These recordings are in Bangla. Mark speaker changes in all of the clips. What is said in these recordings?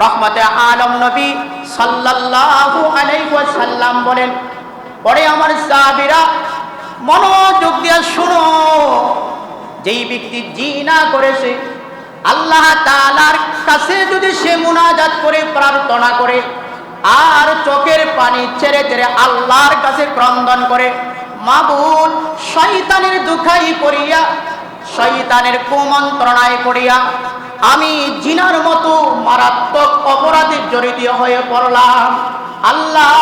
Speaker 1: রহমতে আলম নবী সাল্লাল্লাহু আলাইহি ওয়াসাল্লাম বলেন, পরে আমার সাহাবীরা মনোযোগ দিয়ে শুনো, যেই ব্যক্তি জিনা করেছে আল্লাহ তাআলার কাছে যদি সে মুনাজাত করে প্রার্থনা করে আর চোখের পানি ছেড়ে ছেড়ে আল্লাহর কাছে ক্রন্দন করে, মাবুদ শয়তানের দুখাই পড়িয়া, শয়তানের কুমন্ত্রণায় পড়িয়া আমি জিনার মতো মারাত্মক অপরাধে জড়িত হয়ে পড়লাম, আল্লাহ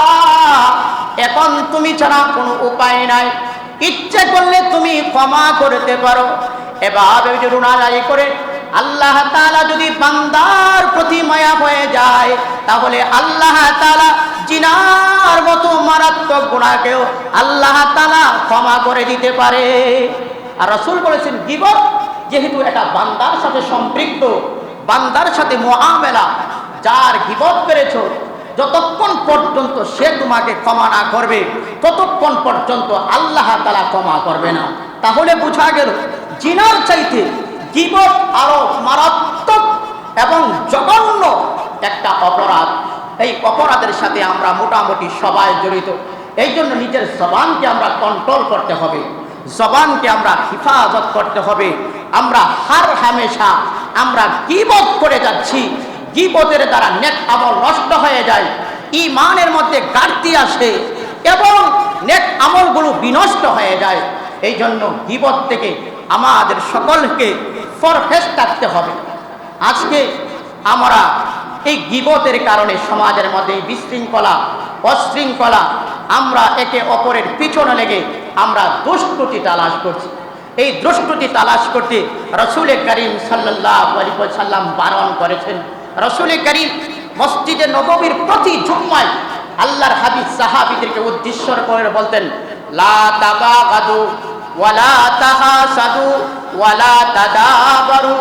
Speaker 1: এখন তুমি ছাড়া কোনো উপায় নাই, ইচ্ছে করলে তুমি ক্ষমা করতে পারো। এভাবে রুনাজারি করে আল্লাহ তাআলা যদি বান্দার প্রতি মায়া হয়ে যায়, তাহলে আল্লাহ তাআলা জিনার মতো মারাত্মক গুনাহকেও আল্লাহ তাআলা ক্ষমা করে দিতে পারে। আর রাসূল বলেছেন, গীবত যেহেতু এটা বান্দার সাথে সম্পৃক্ত, বান্দার সাথে মুআমেলা, যার গীবত করেছো যতক্ষণ পর্যন্ত সে তোমাকে ক্ষমা না করবে ততক্ষণ পর্যন্ত আল্লাহ তাআলা ক্ষমা করবে না। তাহলে বোঝা গেল জিনার চাইতে গীবত আরো মারাত্মক এবং জঘন্য একটা অপরাধ। এই অপরাধের সাথে আমরা মোটামুটি সবাই জড়িত। এই জন্য নিজের জবানকে আমরা কন্ট্রোল করতে হবে, জবানকে আমরা হিফাজত করতে হবে। আমরা হার হামেশা আমরা গীবত করে যাচ্ছি, গীবতের দ্বারা নেক আমল নষ্ট হয়ে যায়, ঈমানের মধ্যে ঘাটতি আসে এবং নেক আমলগুলো বিনষ্ট হয়ে যায়। এই জন্য গীবত থেকে আমাদের সকলকে ফরহেজ থাকতে হবে। আজকে আমরা এই গীবতের কারণে সমাজের মধ্যে বিশৃঙ্খলা, অশৃঙ্খলা, আমরা একে অপরের পিছনে লেগে আমরা দুষ্কৃতি তালাশ করছি। এই দুষ্কৃতি তালাশ করতে রাসূল করিম সাল্লাল্লাহু আলাইহি ওয়াসাল্লাম বারণ করেছেন। রাসূল করিম মসজিদে নববীর প্রতি জুম্মায় আল্লাহর হাবিব সাহাবীদেরকে উদ্দেশ্য করে বলতেন, লা তাবাগাদু ওয়ালা তাহাসাদু ওয়ালা তাদাবারু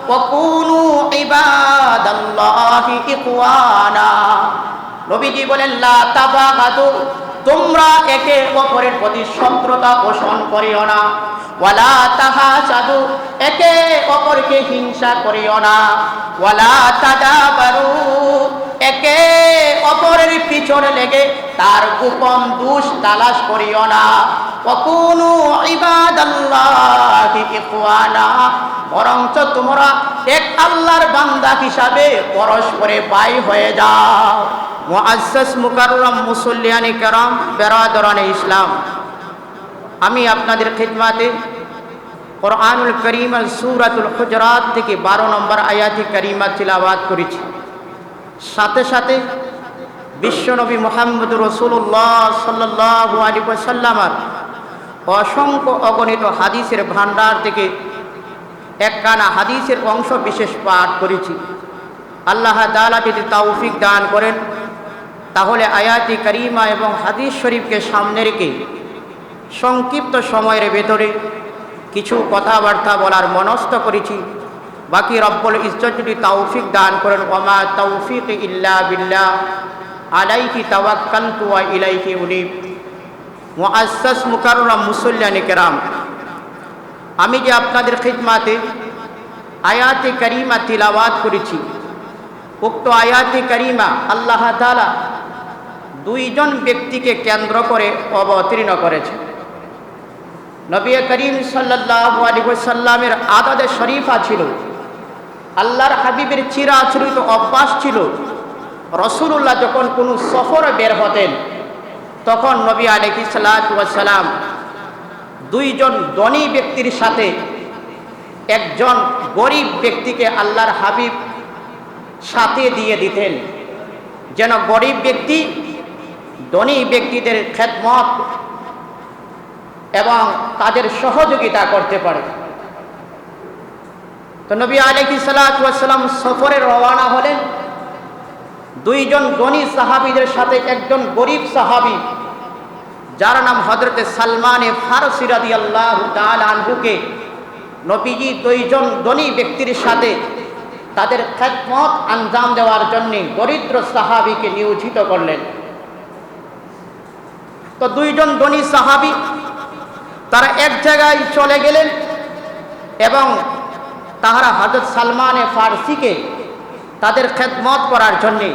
Speaker 1: ওয়া কুনু ইবাদাল্লাহি ইখওয়ানা। নবীজি বলেন, লা তাবাগাদু, তোমরা একে অপরের প্রতি শত্রুতা পোষণ করিও না, ওয়ালা তাহাসাদু, একে অপরকে হিংসা করিও না, ওয়ালা তাদাবারু, একে অপরের পিছনে লেগে তার গোপন দোষ তালাশ করিও না, ওয়া কুনু ইবাদাল্লাহি ইখওয়ানা, বরঞ্চ তোমরা এক আল্লাহর বান্দা হিসাবে পরস্পরে ভাই হয়ে যাও। মুআজ্জাজ মুকাররম মুসল্লিয়ানে কেরাম, বেরাদরানে ইসলাম, আমি আপনাদের খিদমাতে কোরআনুল কারীম সূরাতুল হুজরাত থেকে 12 নম্বর আয়াতে কারিমা তিলাওয়াত করেছি। সাথে সাথে বিশ্বনবী মুহাম্মদ রাসূলুল্লাহ সাল্লাল্লাহু আলাইহি ওয়াসাল্লামের অসংখ্য অগণিত হাদিসের ভান্ডার থেকে একখানা হাদিসের অংশ বিশেষ পাঠ করেছি। আল্লাহ তাআলা যদি তৌফিক দান করেন তাহলে আয়াতি কারিমা এবং হাদিস শরীফকে সামনে রেখে সংক্ষিপ্ত সময়ের ভেতরে কিছু কথাবার্তা বলার মনস্থ করেছি। বাকি রব্বুল ইজ্জত যদি তৌফিক দান করেন, ওয়া তৌফিক ইল্লা বিল্লাহ, আলাইহি তাওয়াক্কালতু ওয়া ইলাইহি উনীব। মুআজ্জাজ মুকাররম মুসল্লিয়ানে কেরাম, আমি যে আপনাদের খিদমাতে আয়াতে কারিমা তিলাওয়াত করেছি, উক্ত আয়াতে কারিমা আল্লাহ তাআলা দুইজন ব্যক্তিকে কেন্দ্র করে অবতীর্ণ করেছে। নবী করিম সাল্লাল্লাহু আলাইহি ওয়াসাল্লামের আদদে শরীফা ছিল, আল্লাহর হাবিবের চিরাচরিত অভ্যাস ছিল, রাসূলুল্লাহ যখন কোনো সফরে বের হতেন তখন নবী আলাইহিস সালাতু ওয়াস সালাম দুইজন ধনী ব্যক্তির সাথে একজন গরিব ব্যক্তিকে আল্লাহর হাবিব সাথে দিয়ে দিতেন, যেন গরিব ব্যক্তি ধনী ব্যক্তিদের খেদমত এবং তাদের সহযোগিতা করতে পারে। তো নবী আলাইহিস সালাতু ওয়াস সালাম সফরে রওনা হলেন। দুইজন ধনী সাহাবীদের সাথে একজন গরিব সাহাবী যার নাম হযরতে সালমান ফারসি রাদিয়াল্লাহু তাআলা আনহুকে নবীজি দুইজন ধনী ব্যক্তির সাথে তাদের খেদমত আঞ্জাম দেওয়ার জন্য দরিদ্র সাহাবীকে নিয়োজিত করলেন। তো দুইজন ধনী সাহাবী তারা এক জায়গায় চলে গেলেন এবং তাহারা হযরত সালমান ফারসিকে তাদের খেদমত করার জন্যে,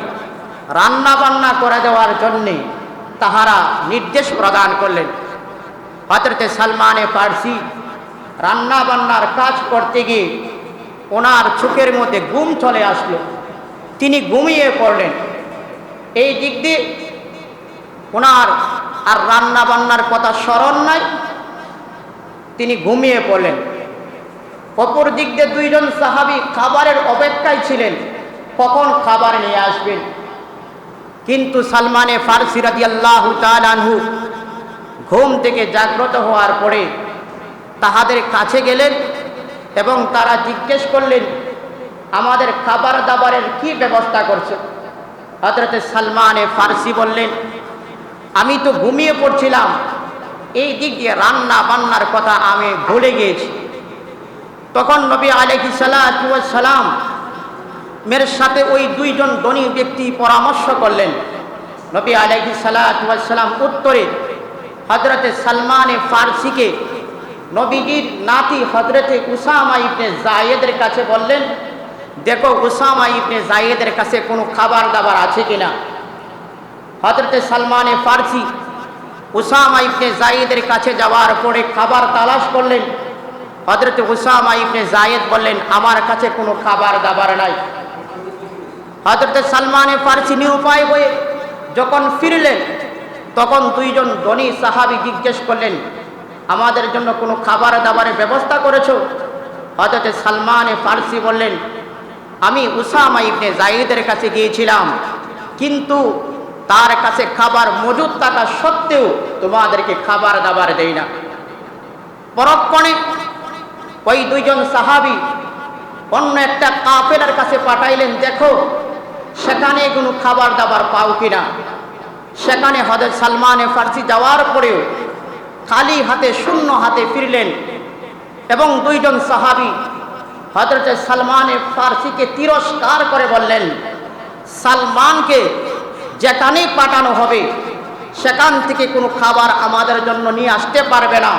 Speaker 1: রান্না বান্না করে দেওয়ার জন্যে তাহারা নির্দেশ প্রদান করলেন। হযরতে সালমানে ফারসি রান্না বান্নার কাজ করতে গিয়ে ওনার চোখের মধ্যে ঘুম চলে আসলো, তিনি ঘুমিয়ে পড়লেন। এই দিক দিয়ে ওনার আর রান্না বান্নার কথা স্মরণ নাই, তিনি ঘুমিয়ে পড়লেন। অপর দিক দিয়ে দুইজন সাহাবী খাবারের অপেক্ষায় ছিলেন, কখন খাবার নিয়ে আসবেন। কিন্তু সালমানে ফারসি রাদিয়াল্লাহু তাআলা আনহু ঘুম থেকে জাগ্রত হওয়ার পরে তাহাদের কাছে গেলেন এবং তারা জিজ্ঞেস করলেন, আমাদের খাবার দাবারের কি ব্যবস্থা করছে? হযরতে সালমানে ফারসি বললেন, আমি তো ঘুমিয়ে পড়ছিলাম, এই দিক দিয়ে রান্না বান্নার কথা আমি ভুলে গিয়েছি। তখন নবী আলাইহিস সালাতু ওয়াস সালাম মের সাথে ওই দুইজন ধনী ব্যক্তি পরামর্শ করলেন। নবী আলাইহিস সালাতু ওয়াস সালাম উত্তরে হযরতে সালমানে ফারসিকে নবীজির নাতি হযরতে উসামা ইবনে যায়েদের কাছে বললেন, দেখো উসামা ইবনে যায়েদের কাছে কোনো খাবার দাবার আছে কিনা। হযরতে সালমানে ফারসি উসামা ইবনে যায়েদের কাছে যাওয়ার পরে খাবার তালাশ করলেন। হযরতে উসামা ইবনে যায়েদ বললেন, আমার কাছে কোনো খাবার দাবার নাই। হযরতে সালমানে ফারসি নিরুপায় হয়ে যখন ফিরলেন, তখন দুইজন ধনী সাহাবী জিজ্ঞেস করলেন, আমাদের জন্য কোনো খাবার দাবারের ব্যবস্থা করেছো? হযরতে সালমানে ফারসি বললেন, আমি উসামা ইবনে যায়েদের কাছে গিয়েছিলাম, কিন্তু তার কাছে খাবার মজুদ থাকা সত্ত্বেও তোমাদেরকে খাবার দাবার দেই না। পরক্ষণে ওই দুইজন সাহাবী অন্য একটা কাফেলার কাছে পাঠাইলেন, দেখো সেখানে কোনো খাবার দাবার পাও কিনা। সেখানে হযরত সালমানে ফারসি যাওয়ার পরেও খালি হাতে, শূন্য হাতে ফিরলেন এবং দুইজন সাহাবী হযরত সালমানে ফারসিকে তিরস্কার করে বললেন, সালমানকে যেখানে পাঠানো হবে সেখান থেকে কোনো খাবার আমাদের জন্য নিয়ে আসতে পারবে না।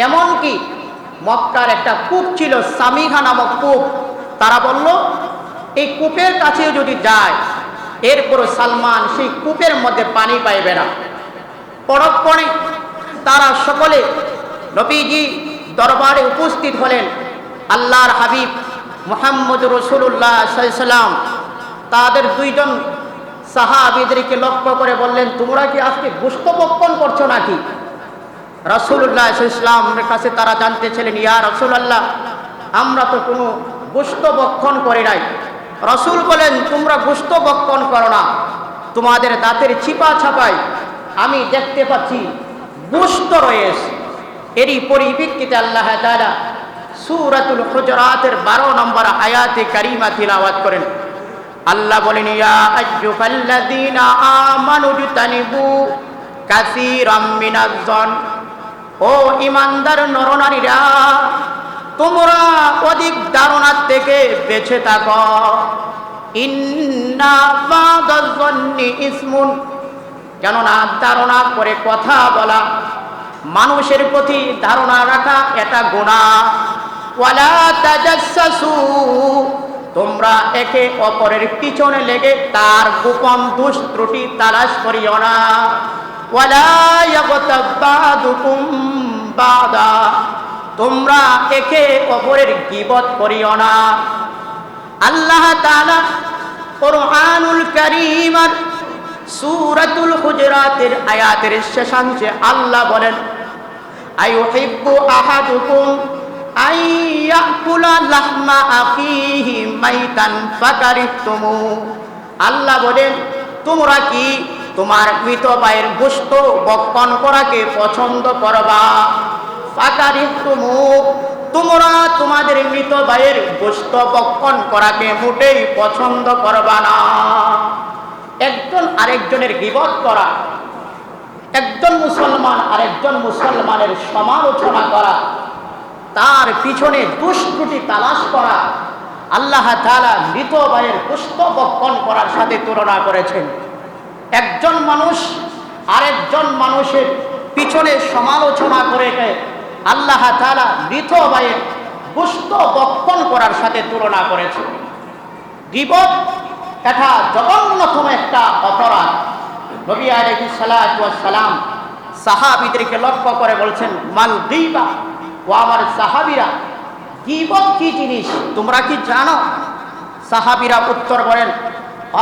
Speaker 1: এমনকি মক্কার একটা কূপ ছিল, সামিহা নামক কূপ, তারা বলল এই কূপের কাছে যদি যায় এরপরও সালমান সেই কূপের মধ্যে পানি পাইবে না। পরক্ষণে তারা সকলে নবীজি দরবারে উপস্থিত হলেন। আল্লাহর হাবিব মুহাম্মদ রাসূলুল্লাহ সাল্লাল্লাহু আলাইহি ওয়াসাল্লাম তাদের দুইজন সাহাবীদেরকে লক্ষ্য করে বললেন, তোমরা কি আজকে গোশত ভক্ষণ করছো নাকি? রাসূলুল্লাহ সাল্লাল্লাহু আলাইহি ওয়াসাল্লামের কাছে তারা জানতে ছিলেন, ইয়া রাসূলুল্লাহ, আমরা তো কোনো গোশত ভক্ষণ করি নাই। রাসূল বলেন, তোমরা গোশত ভক্ষণ করো না, তোমাদের দাঁতের চিপা ছাপায় আমি দেখতে পাচ্ছি গোশত রয়েছে। এরই পরিপ্রেক্ষিতে আল্লাহ তাআলা সূরাতুল হুজুরাতের 12 নম্বর আয়াতে কারিমা তিলাওয়াত করেন। আল্লাহ বলেন, ইয়া আইয়ুহাল্লাযীনা আমানু জতানিবু কাসীরাম মিনাজ জন, ও ঈমানদার নরনারীরা, তোমরা অধিক ধারণা থেকে বেঁচে থাকো। ইন্না বাদাজ জন্নি ইসমুন, কেননা ধারণা করে কথা বলা, মানুষের প্রতি ধারণা রাখা এটা গুনাহ। ওয়ালা তাজাসসু, তোমরা একে অপরের পিছনে লেগে তার গোপন দোষ ত্রুটি তালাশ করিও না। ওয়ালা ইয়াগতাব বাদুকুম বাদা, তোমরা একে অপরের গীবত করিও না। আল্লাহ তাআলা কুরআনুল কারীমের সূরাতুল হুজুরাতের আয়াতের শেষাংশে আল্লাহ বলেন, আইয়ুহিব্বু আহাদুকুম আইয়াকুলা লাহমা আখিহি মাইতান ফাকারিহতুমু, আল্লাহ বলেন, তোমরা কি তোমার মৃত ভাইয়ের গোশত ভক্ষণ করাকে পছন্দ করবা? ফাকারিহতুমু, তোমরা তোমাদের মৃত ভাইয়ের গোশত ভক্ষণ করাকে মোটেই পছন্দ করবা না। একজন আরেকজনের গীবত করা, একজন মুসলমান আরেকজন মুসলমানের সমালোচনা করা, তার পিছনে দুষ্কৃতি তালাশ করা, আল্লাহ তাআলা মৃত ভাইয়ের গোশত ভক্ষণ করার সাথে তুলনা করেছেন। একজন মানুষ আরেকজন মানুষের পিছনে সমালোচনা করে আল্লাহ তাআলা মৃত ভাইয়ের গোশত ভক্ষণ করার সাথে তুলনা করেছেন। গীবত এটা জঘন্যতম একটা অপরাধ। নবী আলাইহিস সালাতু ওয়াস সালাম সাহাবীদেরকে লক্ষ্য করে বলছেন, মাল গীবা, ও আমার সাহাবীরা, গীবত কি জিনিস তোমরা কি জানো? সাহাবীরা উত্তর বলেন,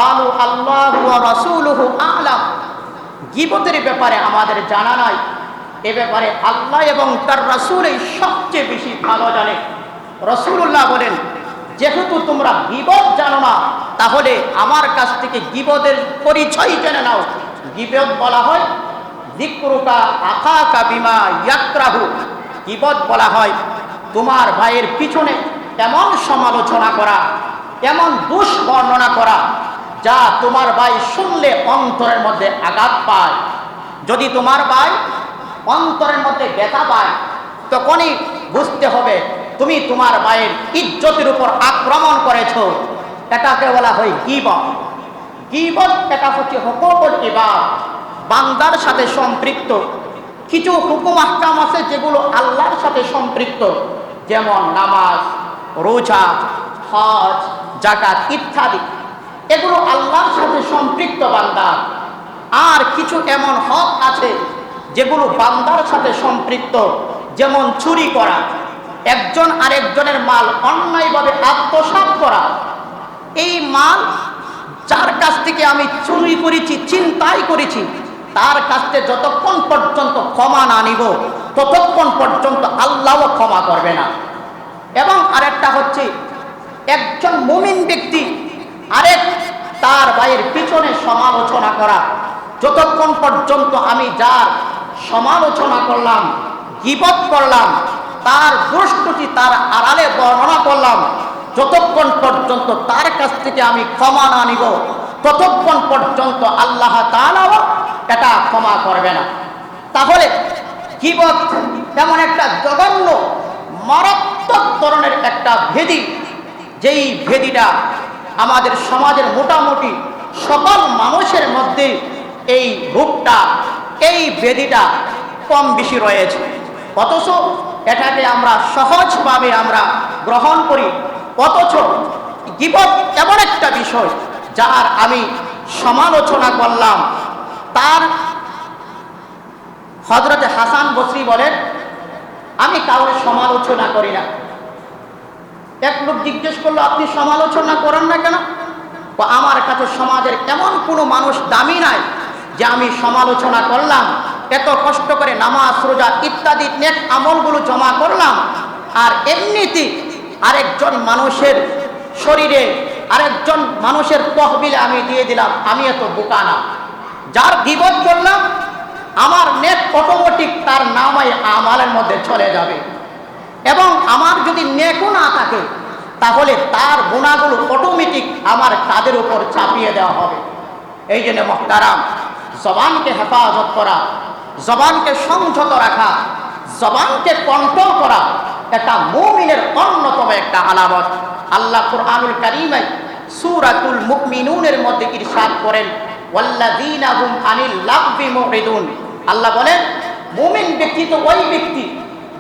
Speaker 1: আলু আল্লাহু ওয়া রাসূলুহু আ'লাম, গীবতের ব্যাপারে আমাদের জানা নাই, এ ব্যাপারে আল্লাহ এবং তার রাসূলই সবচেয়ে বেশি ভালো জানে। রাসূলুল্লাহ বলেন, যেহেতু তোমরা গীবত জানো না, তাহলে আমার কাছ থেকে গীবতের পরিচয় জেনে নাও। গীবত বলা হয় যিকরুকা আখাকা বিমা ইয়াকরাহু, গীবত বলা হয় তোমার ভাইয়ের পিছনে এমন সমালোচনা করা, এমন দুষ্বর্ণনা করা যা তোমার ভাই শুনলে অন্তরের মধ্যে আঘাত পায়। যদি তোমার ভাই অন্তরের মধ্যে ব্যথা পায়, তখনই বুঝতে হবে তুমি তোমার ভাইয়ের ইজ্জতের উপর আক্রমণ করেছো। এটাকে বলা হয় গীবত। গীবত এটা হচ্ছে হুকুকুল ইবাদ, বান্দার সাথে সম্পৃক্ত কিছু হুকুম আহকাম আছে যেগুলো আল্লাহর সাথে সম্পৃক্ত, যেমন নামাজ, রোজা, হজ, যাকাত ইত্যাদি। এগুলো আল্লাহর সাথে সম্পৃক্ত বান্দার। আর কিছু এমন হক আছে যেগুলো বান্দার সাথে সম্পৃক্ত, যেমন চুরি করা, একজন আরেকজনের মাল অন্যায়ভাবে আত্মসাৎ করা। এই মাল যার কাছ থেকে আমি চুরি করেছি, ছিনতাই করেছি, তার কাছ থেকে যতক্ষণ পর্যন্ত ক্ষমা না নিব, ততক্ষণ পর্যন্ত আল্লাহও ক্ষমা করবে না। এবং আরেকটা হচ্ছে একজন মুমিন ব্যক্তি আরেক তার ভাইয়ের পিছনে সমালোচনা করা। যতক্ষণ পর্যন্ত আমি যার সমালোচনা করলাম, গীবত করলাম, তার দুষ্টুটি তার আড়ালে বর্ণনা করলাম, যতক্ষণ পর্যন্ত তার কাছ থেকে আমি ক্ষমা না নিব, ততক্ষণ পর্যন্ত আল্লাহ তাআলাও এটা ক্ষমা করবে না। তাহলে গীবত এমন একটা জঘন্য মারাত্মক ধরনের একটা ভেদি, যেই ভেদিটা আমাদের সমাজের মোটামুটি সকল মানুষের মধ্যে এই রূপটা, এই ভেদিটা কম বেশি রয়েছে। অথচ এটাকে আমরা সহজভাবে আমরা গ্রহণ করি। অথচ গীবত এমন একটা বিষয় যার আমি সমালোচনা করলাম। তার হযরত হাসান বসরি বলেন, আমি কাউকে সমালোচনা করি না। এক লোক জিজ্ঞেস করলো, আপনি সমালোচনা করেন না কেন? আমার কাছে সমাজের এমন কোনো মানুষ দামি নাই যে আমি সমালোচনা করলাম, এত কষ্ট করে নামাজ, রোজা ইত্যাদি নেক আমলগুলো জমা করলাম, আর এমনিতে আরেকজন মানুষের শরীরে, আরেকজন মানুষের তহবিলে আমি দিয়ে দিলাম। আমি এত বোকা না। যার গীবত করলাম, আমার নেক অটোমেটিক তার নামায় আমালের মধ্যে চলে যাবে, এবং আমার যদি নেকও না থাকে, তাহলে তার গুনাহগুলো অটোমেটিক আমার কাঁধের উপর চাপিয়ে দেওয়া হবে। এই জন্য মুহতারাম, জবানকে হেফাজত করা, জবানকে সংযত রাখা, জবানকে কন্ট্রোল করা, এটা মুমিনের অন্যতম একটা আলামত। আল্লাহ কুরআনুল কারীমে সূরাতুল মুমিনুনের মধ্যে ইরশাদ করেন, ওয়াল্লাযীনা হুম আনিল লাগবি মুরিদুন। আল্লাহ বলেন, মুমিন ব্যক্তি তো ওই ব্যক্তি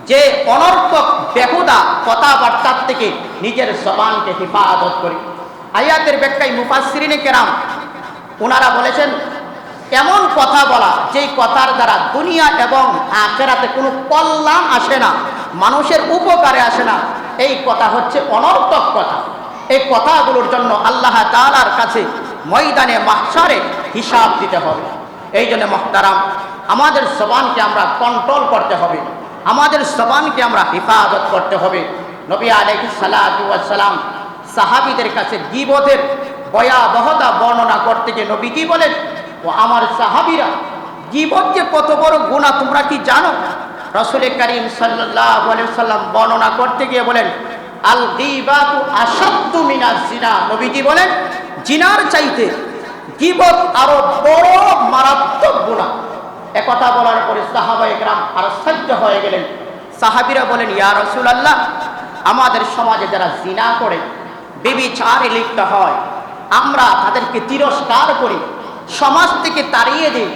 Speaker 1: যে অনর্থক বেহুদা কথাবার্তার থেকে নিজের জবানকে হেফাজত করে। আয়াতের ব্যাখ্যায় মুফাসসিরিনে কেরাম ওনারা বলেছেন, এমন কথা বলা যেই কথার দ্বারা দুনিয়া এবং আখিরাতে কোনো কল্যাণ আসে না, মানুষের উপকারে আসে না, এই কথা হচ্ছে অনর্থক কথা। এই কথাগুলোর জন্য আল্লাহ তাআলার কাছে ময়দানে মাহশারে হিসাব দিতে হবে। এই জন্য মুহতারাম, আমাদের জবানকে আমরা কন্ট্রোল করতে হবে, আমাদের জবানকে আমরা হেফাজত করতে হবে। নবী আলাইহিস সালাতু ওয়াস সালাম সাহাবীদের কাছে গীবতের ভয়াবহতা বর্ণনা করতে গিয়ে নবী কি বলেন, ও আমার সাহাবীরা, গীবত যে কত বড় গুনাহ তোমরা কি জানো? রাসূল কারীম সাল্লাল্লাহু আলাইহি ওয়াসাল্লাম বর্ণনা করতে গিয়ে বলেন, আল গীবাতু আশাদ্দু মিনাজ জিনা। নবীজি বলেন, জিনার চাইতে গীবত আরো বড় মারাত্মক গুনাহ। একথা বলার পরে সাহাবায়ে কেরাম আশ্চর্য হয়ে গেলেন। সাহাবীরা বলেন, ইয়া রাসূলুল্লাহ, আমাদের সমাজে যারা জিনা করে, ব্যভিচারে লিপ্ত হয়, আমরা তাদেরকে তিরস্কার করি, সমাজ থেকে তাড়িয়ে দিই,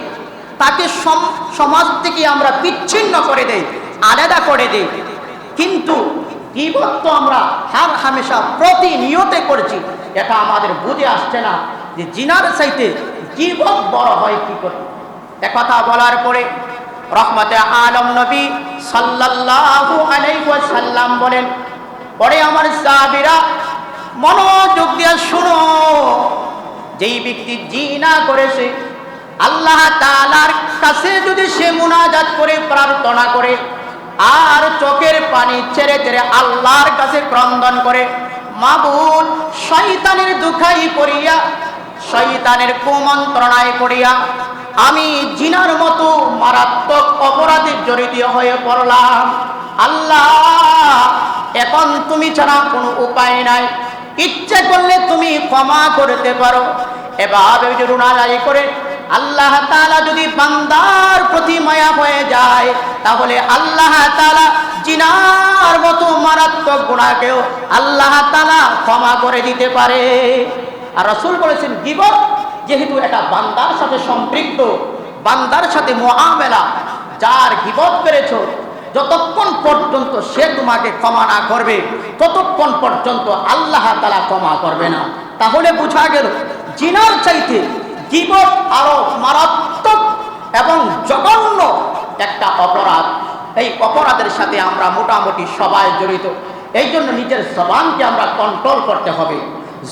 Speaker 1: তাকে সমাজ থেকে আমরা বিচ্ছিন্ন করে দেই, আলাদা করে দেই। কিন্তু গীবত তো আমরা হার হামেশা প্রতিনিয়তে করছি, এটা আমাদের বুঝে আসছে না যে জিনার চাইতে গীবত বড় হয় কি করে। একথা বলার পরে রহমতে আলম নবী সাল্লাল্লাহু আলাইহি ওয়াসাল্লাম বলেন, পরে আমার সাহাবীরা মনোযোগ দিয়ে শুনো, যেই ব্যক্তি জিনা করেছে আল্লাহ তাআলার কাছে যদি সে মুনাজাত করে প্রার্থনা করে আর চোখের পানি ছেড়ে ছেড়ে আল্লাহর কাছে ক্রন্দন করে, মাবুদ শয়তানের দুখাই পড়িয়া, শয়তানের কুমন্ত্রণায় পড়িয়া আমি জিনার মতো মারাত্মক অপরাধে জড়িত হয়ে পড়লাম, আল্লাহ এখন তুমি ছাড়া কোনো উপায় নাই, ইচ্ছে করলে তুমি ক্ষমা করতে পারো। এভাবে যদি রুনাজারি করে আল্লাহ তাআলা যদি বান্দার প্রতি মায়া হয়ে যায়, তাহলে আল্লাহ তাআলা জিনার মতো মারাত্মক গুনাহকেও আল্লাহ তাআলা ক্ষমা করে দিতে পারে। আর রাসূল বলেছেন, গীবত যেহেতু এটা বান্দার সাথে সম্পৃক্ত, বান্দার সাথে মুআমেলা, যার গীবত করেছো যতক্ষণ পর্যন্ত সে তোমাকে ক্ষমা না করবে ততক্ষণ পর্যন্ত আল্লাহ তাআলা ক্ষমা করবে না। তাহলে বোঝা গেল জিনার চাইতে গীবত আরো মারাত্মক এবং জঘন্য একটা অপরাধ। এই অপরাধের সাথে আমরা মোটামুটি সবাই জড়িত। এই জন্য নিজের জবানকে আমরা কন্ট্রোল করতে হবে,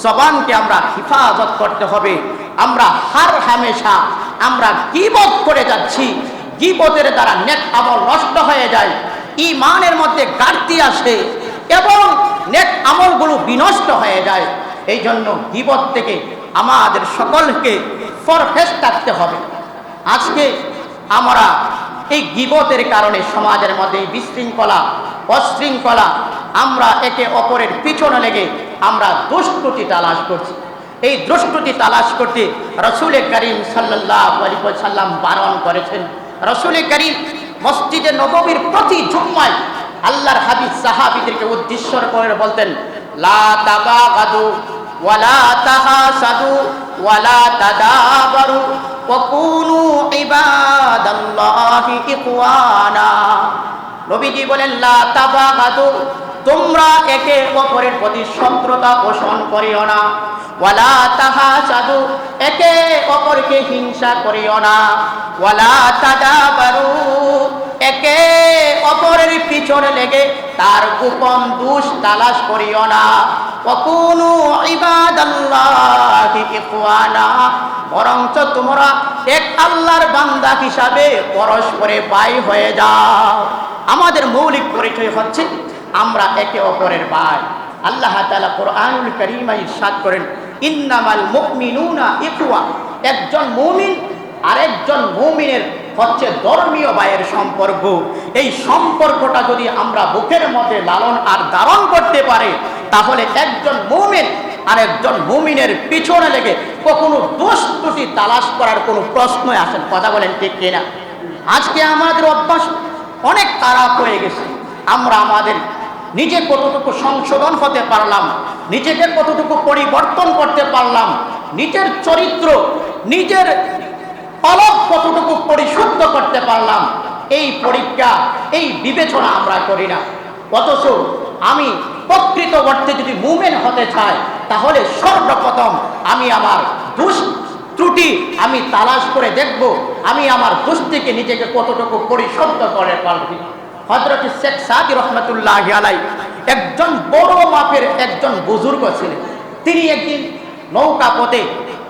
Speaker 1: জবানকে আমরা হিফাজত করতে হবে। আমরা হার হামেশা আমরা গীবত করে যাচ্ছি, গীবতের দ্বারা নেক আমল নষ্ট হয়ে যায়, ঈমানের মধ্যে ঘাটতি আসে এবং নেক আমলগুলো বিনষ্ট হয়ে যায়। এই জন্য গীবত থেকে আমাদের সকলকে ফরহেজ থাকতে হবে। আজকে আমরা এই গীবতের কারণে সমাজের মধ্যে বিশৃঙ্খলা, অশৃঙ্খলা, আমরা একে অপরের পিছনে লেগে আমরা দুষ্কৃতি তালাশ করছি। এই দুষ্কৃতি তালাশ করতে রাসূল করিম সাল্লাল্লাহু আলাইহি ওয়াসাল্লাম বারণ করেছেন। রাসূল করিম মসজিদে নববীর প্রতি জুম্মায় আল্লাহর হাবিব সাহাবীদেরকে উদ্দেশ্য করে বলতেন, লা তাবাগাদু ওয়ালা তাহাসাদু ওয়ালা তাদাবারু ওয়া কুনু ইবাদাল্লাহি ইখওয়ানা। নবীজি বলেন, লা তাবাগাদু, তোমরা একে অপরের প্রতি শত্রুতা পোষণ করিও না, ওয়ালা তাহাসাদু, একে অপরকে হিংসা করিও না, ওয়ালা তাদাবারু, একে অপরের পিছনে লেগে তার গোপন দোষ তালাশ করিও না, ওয়া কুনু ইবাদাল্লাহি ইখওয়ানা, বরঞ্চ তোমরা এক আল্লাহর বান্দা হিসাবে পরস্পরে ভাই হয়ে যাও। আমাদের মৌলিক পরিচয় হচ্ছে আমরা একে অপরের ভাই। আল্লাহ তাআলা কোরআনুল কারীমে ইরশাদ করেন, ইন্নামাল মুমিনুনা ইখওয়া, একজন মুমিন আরেকজন মুমিনের হচ্ছে ধর্মীয় ভাইয়ের সম্পর্ক। এই সম্পর্কটা যদি আমরা বুকের মধ্যে লালন আর ধারণ করতে পারি, তাহলে একজন মুমিন আরেকজন মুমিনের পিছনে লেগে কখনো দোষ ত্রুটি তালাশ করার কোনো প্রশ্নই আসে না। কথা বলেন ঠিক কিনা? আজকে আমাদের অভ্যাস অনেক খারাপ হয়ে গেছে। আমরা আমাদের নিজে কতটুকু সংশোধন হতে পারলাম, নিজেকে কতটুকু পরিবর্তন করতে পারলাম, নিজের চরিত্র, নিজের অলক কতটুকু পরিশুদ্ধ করতে পারলাম, এই পরীক্ষা, এই বিবেচনা আমরা করি না। অথচ আমি প্রকৃত অর্থে যদি মুমিন হতে চাই, তাহলে সর্বপ্রথম আমি আমার দোষ ত্রুটি আমি তালাশ করে দেখব, আমি আমার দোষ থেকে নিজেকে কতটুকু পরিশুদ্ধ করে পারবি। হযরত শেখ সাদী রহমাতুল্লাহি আলাইহি একজন বড় মাপের একজন বুজুর্গ ছিলেন। তিনি একদিন নৌকা পথে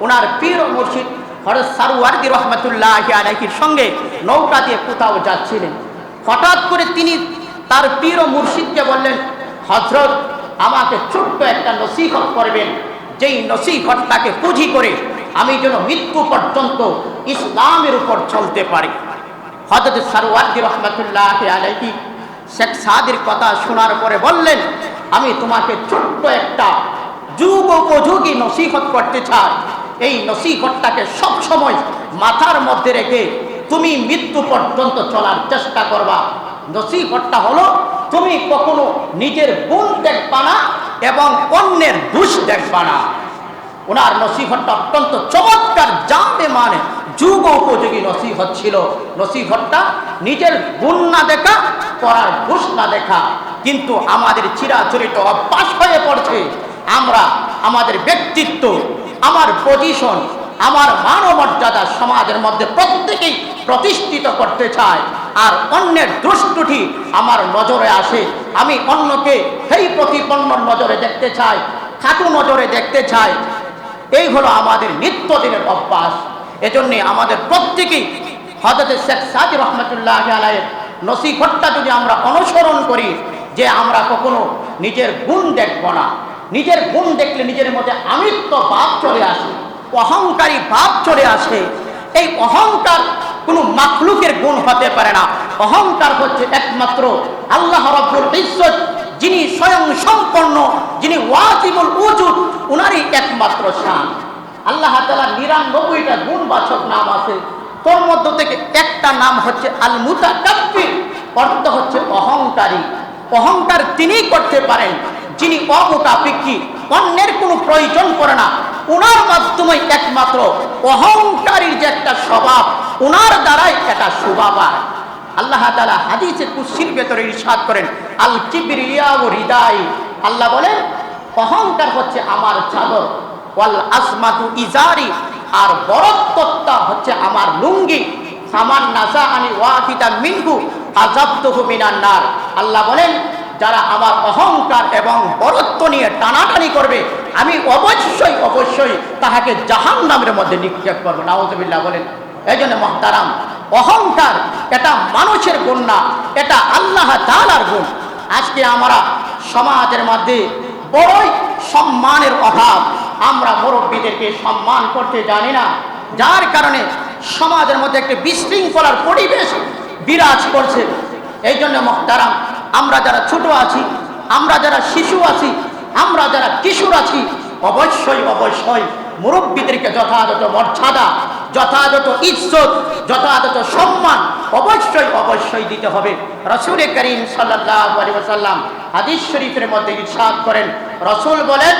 Speaker 1: ওনার পীর ও মুর্শিদ হযরত সারওয়ারদী রহমাতুল্লাহি আলাইহির সঙ্গে নৌকা দিয়ে কোথাও যাচ্ছিলেন। হঠাৎ করে তিনি তার পীর ও মুর্শিদকে বললেন, হযরত আমাকে ছোট্ট একটা নসিহত করবেন, যেই নসিহতটাকে পুঁজি করে আমি যেন মৃত্যু পর্যন্ত ইসলামের উপর চলতে পারি। হযরত সারওয়ারদী রহমাতুল্লাহি আলাইহি শেখ সাদীর কথা শোনার পরে বললেন, আমি তোমাকে ছোট্ট একটা যুগ উপযোগী নসিহত করতে চাই। এই নসিহতটাকে সব সময় মাথার মধ্যে রেখে তুমি মৃত্যু পর্যন্ত চলার চেষ্টা করবা। নসিহতটা হলো, তুমি কখনো নিজের গুণ দেখবা না এবং অন্যের দোষ দেখবা না। ওনার নসিহতটা অত্যন্ত চমৎকার, জানে মানে যুগ উপযোগী নসিহত ছিল। নসিহতটা নিজের গুণ না দেখা, পরার দোষ না দেখা, কিন্তু আমাদের চিরাচরিত অভ্যাস হয়ে পড়ছে আমরা আমাদের ব্যক্তিত্ব, আমার পজিশন, আমার মানমর্যাদা সমাজের মধ্যে প্রত্যেকেই প্রতিষ্ঠিত করতে চায়, আর অন্যের দুষ্টুটি আমার নজরে আসে, আমি অন্যকে সেই প্রতিপন্ন নজরে দেখতে চাই, খাটু নজরে দেখতে চাই। এই হলো আমাদের নিত্যদিনের অভ্যাস। এজন্য আমাদের প্রত্যেকেই হযরত শেখ সাদি রহমতুল্লাহ আলাইহির নসিহতটা যদি আমরা অনুসরণ করি যে আমরা কখনো নিজের গুণ দেখব না, নিজের গুণ দেখলে নিজের মধ্যে আমিত্ব ভাব চলে আসে, অহংকারী ভাব চলে আসে। এই অহংকার কোনো মাখলুকের গুণ হতে পারে না। অহংকার হচ্ছে একমাত্র আল্লাহ রাব্বুল ইজ্জত, যিনি স্বয়ং সম্পন্ন, যিনি ওয়াজিবুল উজুদ, উনারই একমাত্র শান। আল্লাহ তাআলা ৯৯টা গুণবাচক নাম আছে, তোর মধ্য থেকে একটা নাম হচ্ছে আল মুতাকাব্বির, অর্থ হচ্ছে অহংকারী। অহংকার তিনিই করতে পারেন যিনি অমুখাপেক্ষী, অন্যের কোনো প্রয়োজন করে না, উনার মাধ্যমে একমাত্র অহংকারীর যে একটা স্বভাব, উনার দ্বারাই এটা স্বভাব হয়। আল্লাহ তাআলা হাদিসে কুদসির ভেতরে ইরশাদ করেন আল কিবরিয়াউ রিদাই, আল্লাহ বলেন অহংকার হচ্ছে আমার চাদর, ওয়াল আসমাতু ইজারি, আর বরত্বটা হচ্ছে আমার লুঙ্গি, সামান নাসাআনি ওয়াহিদা মিনহু আযাবতুহু মিনান নার। আল্লাহ বলেন যারা আমার অহংকার এবং বরত্ব নিয়ে টানাটানি করবে আমি অবশ্যই অবশ্যই তাহাকে জাহান্নামের মধ্যে নিক্ষেপ করবো। নাউযুবিল্লাহ বলেন। এই জন্য মুহতারাম, অহংকার এটা মানুষের গুণ না, এটা আল্লাহ তাআলার গুণ। আজকে আমরা সমাজের মধ্যে বড়ই সম্মানের অভাব, আমরা মুরব্বীদেরকে সম্মান করতে জানি না, যার কারণে সমাজের মধ্যে একটা বিশৃঙ্খলার পরিবেশ বিরাজ করছে। এই জন্য মুহতারাম, আমরা যারা ছোট আছি, আমরা যারা শিশু আছি, আমরা যারা কিশোর আছি, অবশ্যই অবশ্যই মুরব্বীদেরকে যথাযথ মর্যাদা, যথাযথ ইজ্জত, যথাযথ সম্মান অবশ্যই অবশ্যই দিতে হবে। রাসূল করিম সাল্লাল্লাহু আলাইহি ওয়াসাল্লাম হাদিস শরীফের মধ্যে ইরশাদ করেন, রাসূল বলেন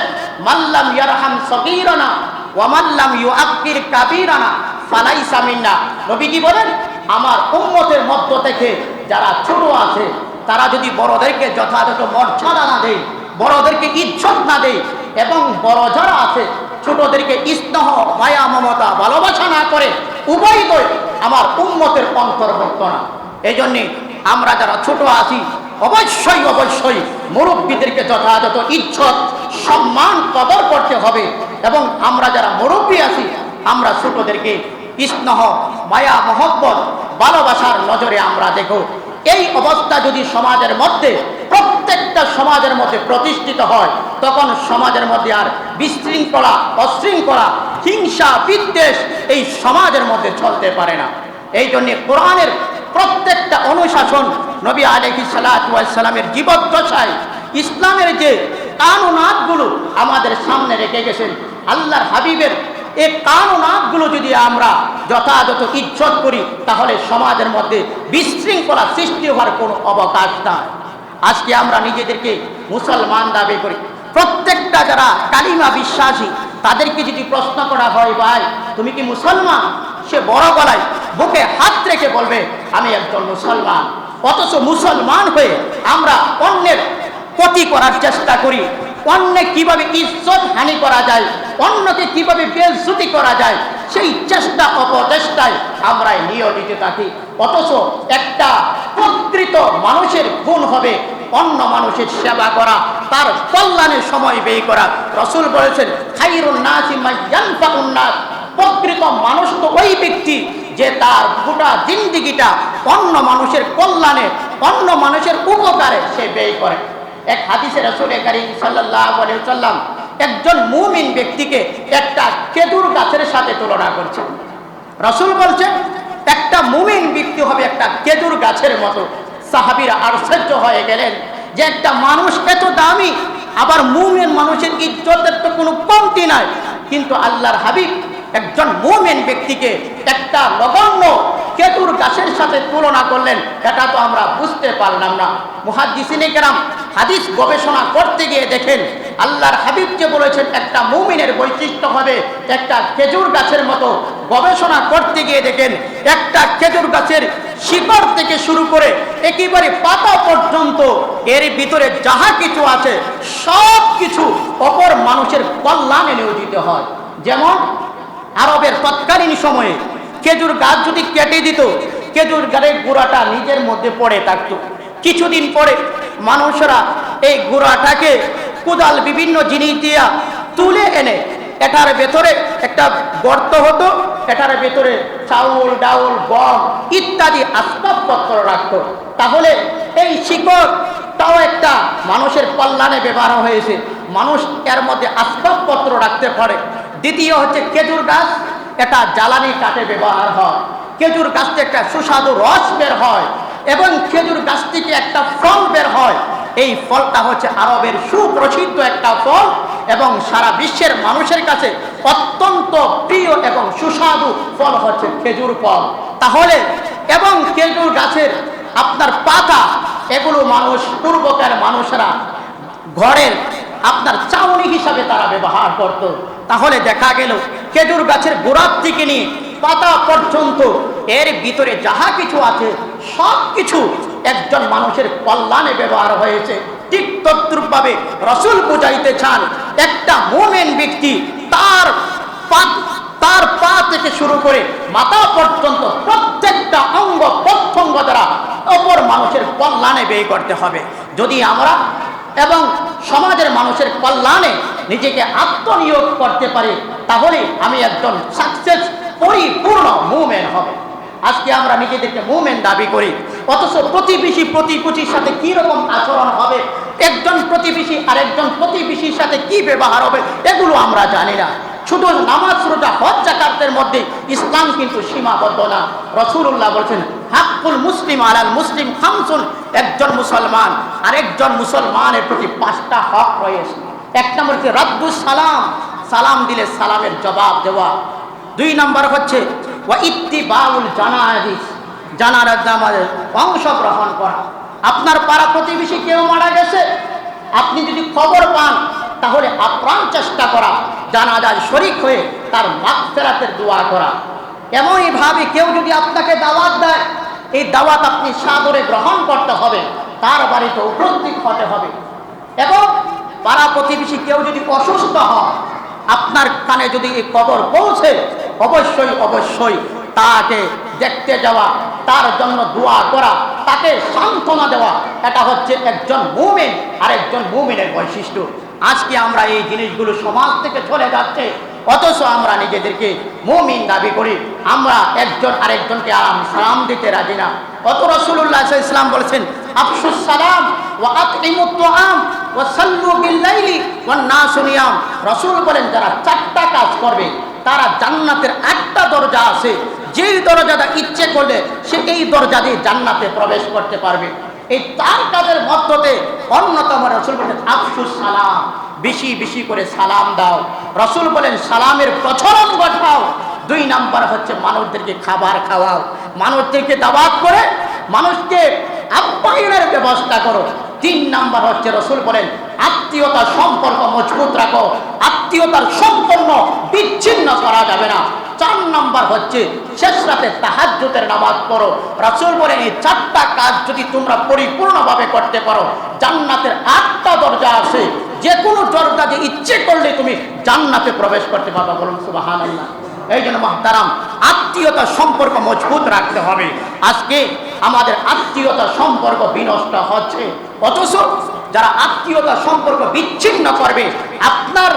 Speaker 1: মাল্লাম ইয়ারহাম সগীরানা ওয়া মাল্লাম ইউআক্কির কাবীরানা ফালাইসা মিন্না। নবীজি বলেন আমার উম্মতের মধ্য থেকে যারা ছোট আছে তারা যদি বড়দেরকে যথাযথ মর্যাদা না দেয়, বড়দেরকে ইজ্জত না দেয়, এবং বড় যারা আছে ছোটদেরকে স্নেহ, মায়া, মমতা, ভালোবাসা না করে, উভয়ই আমার উম্মতের অন্তর্ভুক্ত না। এই জন্যে আমরা যারা ছোট আছি অবশ্যই অবশ্যই মুরব্বীদেরকে যথাযথ ইজ্জত, সম্মান, কদর করতে হবে, এবং আমরা যারা মুরব্বী আছি আমরা ছোটদেরকে স্নেহ, মায়া, মহব্বত, ভালোবাসার নজরে আমরা দেখো। এই অবস্থা যদি সমাজের মধ্যে, প্রত্যেকটা সমাজের মধ্যে প্রতিষ্ঠিত হয়, তখন সমাজের মধ্যে আর বিশৃঙ্খলা, অশৃঙ্খলা, হিংসা, বিদ্বেষ এই সমাজের মধ্যে চলতে পারে না। এই জন্য কোরআনের প্রত্যেকটা অনুশাসন নবী আলাইহিস সালাতু ওয়াস সালামের জীবদ্দশায় ইসলামের যে কানুনাতগুলো আমাদের সামনে রেখে গেছেন, আল্লাহর হাবিবের এই কানুনাতগুলো যদি আমরা যথাযথ ইজ্জত করি তাহলে সমাজের মধ্যে বিশৃঙ্খলা সৃষ্টি হওয়ার কোনো অবকাশ নাই। আজকে আমরা নিজেদেরকে মুসলমান দাবি করি, প্রত্যেকটা যারা কালিমা বিশ্বাসী তাদেরকে যদি প্রশ্ন করা হয় ভাই তুমি কি মুসলমান, সে বড় গলায় বুকে হাত রেখে বলবে আমি একজন মুসলমান। অথচ মুসলমান হয়ে আমরা অন্যের ক্ষতি করার চেষ্টা করি, অন্যে কিভাবে ইজ্জত হানি করা যায়, অন্যকে কিভাবে বেইজ্জতি করা যায়, সেই চেষ্টা অপচেষ্টায় আমরা নিয়োজিত থাকি। অথচ একটা প্রকৃত মানুষের গুণ হবে অন্য মানুষের সেবা করা, তার কল্যাণের সময় ব্যয় করা। রাসূল বলেছেন খায়রুন নাসি মান ইয়ানফাউন নাস, প্রকৃত মানুষ তো ওই ব্যক্তি যে তার গোটা জিন্দেগিটা অন্য মানুষের কল্যাণে, অন্য মানুষের উপকারে সে ব্যয় করে। এক হাদিসে রাসূল করিম সাল্লাল্লাহু আলাইহি ওয়াসাল্লাম একজন মুমিন ব্যক্তিকে একটা খেজুর গাছের সাথে তুলনা করছেন। রাসূল বলছেন একটা মুমিন ব্যক্তি হবে একটা খেজুর গাছের মতো। সাহাবীরা আশ্চর্য হয়ে গেলেন যে একটা মানুষ এত দামি, আবার মুমিন মানুষের ইজ্জতের তো কোনো কমতি নাই, কিন্তু আল্লাহর হাবিব একজন মুমিন ব্যক্তিকে একটা নগণ্য খেজুর গাছের সাথে তুলনা করলেন। এটা তো আমরা বুঝতে পারলাম না। মুহাদ্দিসিনে কেরাম হাদিস গবেষণা করতে গিয়ে দেখেন আল্লাহর হাবিব যে বলেছেন একটা মুমিনের বৈশিষ্ট্য হবে একটা খেজুর গাছের মতো, গবেষণা করতে গিয়ে দেখেন একটা খেজুর গাছের শিকড় থেকে শুরু করে একেবারে পাতা পর্যন্ত এর ভিতরে যাহা কিছু আছে সব কিছু অপর মানুষের কল্যাণে নিয়োজিত হয়। যেমন আরবের তৎকালীন সময়ে খেজুর গাছ যদি কেটে দিত, খেজুর গাছের গুঁড়াটা নিজের মধ্যে পড়ে থাকতো। কিছুদিন পরে মানুষরা এই গুঁড়াটাকে কোদাল বিভিন্ন জিনিস দিয়া তুলে এনে এটার ভেতরে একটা গর্ত হতো, এটার ভেতরে চাউল ডাউল গম ইত্যাদি আসবাবপত্র রাখতো। তাহলে এই শিকড়টাও একটা মানুষের কল্যাণে ব্যবহার হয়েছে, মানুষ এর মধ্যে আসবাবপত্র রাখতে পারে। দ্বিতীয় হচ্ছে খেজুর গাছ, এটা জ্বালানি কাঠে ব্যবহার হয়। খেজুর গাছ থেকে একটা সুস্বাদু রস বের হয় এবং খেজুর গাছ থেকে একটা ফল বের হয়। এই ফলটা হচ্ছে আরবের সুপ্রসিদ্ধ একটা ফল এবং সারা বিশ্বের মানুষের কাছে অত্যন্ত প্রিয় এবং সুস্বাদু ফল হচ্ছে খেজুর ফল। তাহলে এবং খেজুর গাছের আপনার পাতা, এগুলো মানুষ পূর্বকার মানুষরা ঘরের আপনার চাউনি হিসাবে তারা ব্যবহার করত। তাহলে দেখা গেল খেজুর গাছের গোড়ার থেকে নিয়ে পাতা পর্যন্ত এর ভিতরে যাহা কিছু আছে সব কিছু একজন মানুষের কল্যাণে ব্যবহার হয়েছে। ঠিক তদ্রূপভাবে রাসূল বুঝাইতে চান একটা মুমিন ব্যক্তি তার পা থেকে শুরু করে মাথা পর্যন্ত প্রত্যেকটা অঙ্গ প্রত্যঙ্গ দ্বারা অপর মানুষের কল্যাণে ব্যয় করতে হবে। যদি আমরা এবং সমাজের মানুষের কল্যাণে নিজেকে আত্মনিয়োগ করতে পারি তাহলে আমি একজন সাকসেস পরিপূর্ণ মুমিন হবে। আজকে আমরা নিজেদেরকে মুমিন দাবি করি, অথচ প্রতিবেশীর সাথে কি রকম আচরণ হবে, একজন প্রতিবেশী আরেকজন প্রতিবেশীর সাথে কি ব্যবহার হবে এগুলো আমরা জানি না। শুধু নামাজ রোজা হজ যাকাতের মধ্যে ইসলাম কিন্তু সীমাবদ্ধ না। রাসূলুল্লাহ বলেছেন হাক্কুল মুসলিম আলাল মুসলিম খামসুন, একজন মুসলমান আরেকজন মুসলমানের প্রতি 5টা হক রয়েছে। এক নম্বর হচ্ছে রাদ্দুস সালাম, সালাম দিলে সালামের জবাব দেওয়া। 2 নম্বর হচ্ছে ওয়া ইত্তিবাউল জানাইজ, জানাজায় অংশগ্রহণ করা। আপনার পাড়া প্রতিবেশী কেউ মারা গেছে, আপনি যদি খবর পান তাহলে আপ্রাণ চেষ্টা করা জানাজায় শরীক হয়ে তার মাগফিরাতের দোয়া করা। এমনইভাবে কেউ যদি আপনাকে দাওয়াত দেয়, এই দাওয়াত আপনি সাদরে গ্রহণ করতে হবে, তার বাড়িতে উপস্থিত হতে হবে। এবং পাড়া প্রতিবেশী কেউ যদি অসুস্থ হয়, আপনার কানে যদি এই খবর পৌঁছে অবশ্যই তাকে দেখতে যাওয়া, তার জন্য দোয়া করা, তাকে সান্ত্বনা দেওয়া, এটা হচ্ছে একজন মুমিন আর একজন মুমিনের বৈশিষ্ট্য। আজকে আমরা এই জিনিসগুলো সমাজ থেকে চলে যাচ্ছে, অথচ আমরা নিজেদেরকে মুমিন দাবি করি, আমরা একজন আরেকজনকে সালাম দিতে রাজি না। অত রাসূলুল্লাহ সাল্লাল্লাহু আলাইহি ওয়াসাল্লাম বলেছেন আফশুস সালাম ওয়া আতইমুত তুআম ওয়া সাল্লু বিল লাইলি ওয়ান নাসু নিয়াম। রাসূল বলেন যারা 4টা কাজ করবে তারা জান্নাতের 8টা দরজা আছে, যেই দরজাটা ইচ্ছে করলে সে এই দরজা দিয়ে জান্নাতে প্রবেশ করতে পারবে। এই 4 কাজের মধ্যে অন্যতম রাসূল বলেন আফশুস সালাম, বেশি করে সালাম দাও। রাসূল বলেন সালামের প্রচলন ঘটাও। 2 নাম্বার হচ্ছে মানুষদেরকে খাবার খাওয়াও, মানুষদেরকে দাওয়াত করে মানুষকে আপ্যায়নের ব্যবস্থা করো। 3 নাম্বার হচ্ছে রাসূল বলেন আত্মীয়তার সম্পর্ক মজবুত রাখো, আত্মীয়তার সম্পূর্ণ বিচ্ছিন্ন করা যাবে না। 4 নাম্বার হচ্ছে শেষ রাতে তাহাজ্জুদের নামাজ পড়ো। রাসূল বলেন এই 4টা কাজ যদি তোমরা পরিপূর্ণভাবে করতে পারো, জান্নাতের 8টা দরজা আছে, যে কোনো দরজা দিয়ে ইচ্ছে করলে তুমি জান্নাতে প্রবেশ করতে পারবে। বলুন সুবহানাল্লাহ। এই জন্য মুহতারাম আত্মীয়তার সম্পর্ক মজবুত রাখতে হবে। আজকে আমাদের আত্মীয়তার সম্পর্ক বিনষ্ট হচ্ছে, অথচ যারা আত্মীয়তার সম্পর্ক বিচ্ছিন্ন করবে, আপনার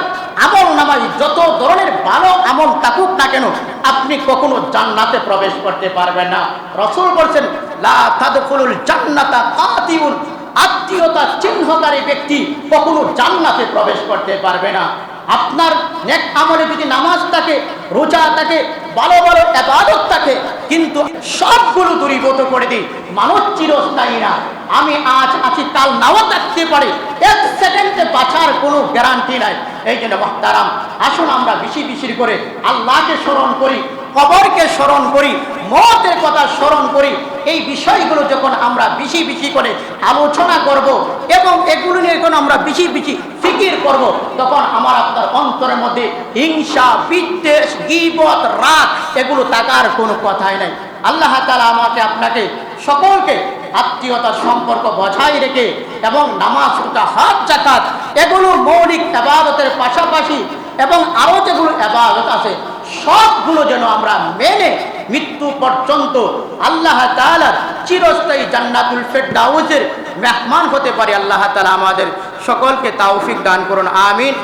Speaker 1: আমল নামায় যত ধরনের ভালো আমল থাকুক না কেন, আপনি কখনো জান্নাতে প্রবেশ করতে পারবেন না। রাসূল বলেছেন লা তাদখুলুল জান্নাতা কাতিউন, আত্মীয়তা চিহ্নকারী ব্যক্তি কখনো জান্নাতে প্রবেশ করতে পারবে না। আপনার নেক আমলে যদি নামাজ থাকে, রোজা থাকে, ভালো ইবাদত থাকে, কিন্তু সবগুলো দূরীভূত করে দিই, মানুষ চিরস্থায়ী না। আমি আজ আছি, কাল নাও থাকতে পারে, 1 সেকেন্ডে বাঁচার কোনো গ্যারান্টি নাই। এই জন্য মুহতারাম আসুন আমরা বেশি করে আল্লাহকে স্মরণ করি, কবরকে স্মরণ করি, মওতের কথা স্মরণ করি। এই বিষয়গুলো যখন আমরা বেশি করে আলোচনা করব এবং এগুলো নিয়ে যখন আমরা বেশি ফিকির করব, তখন আমার আপনার অন্তরের মধ্যে হিংসা, বিদ্বেষ, গীবত, রাগ এগুলো থাকার কোনো কথাই নাই। আল্লাহ তাআলা আমাকে আপনাকে সকলকে আত্মীয়তার সম্পর্ক বজায় রেখে এবং নামাজ রোজা হজ যাকাত এগুলো মৌলিক ইবাদতের পাশাপাশি এবং আরও যেগুলো ইবাদত আছে সবগুলো যেন আমরা মেনে মৃত্যু পর্যন্ত আল্লাহ তাআলার চিরস্থায়ী জান্নাতুল ফেরদাউসের মেহমান হতে পারি। আল্লাহ তাআলা আমাদের সকলকে তৌফিক দান করুন, আমিন।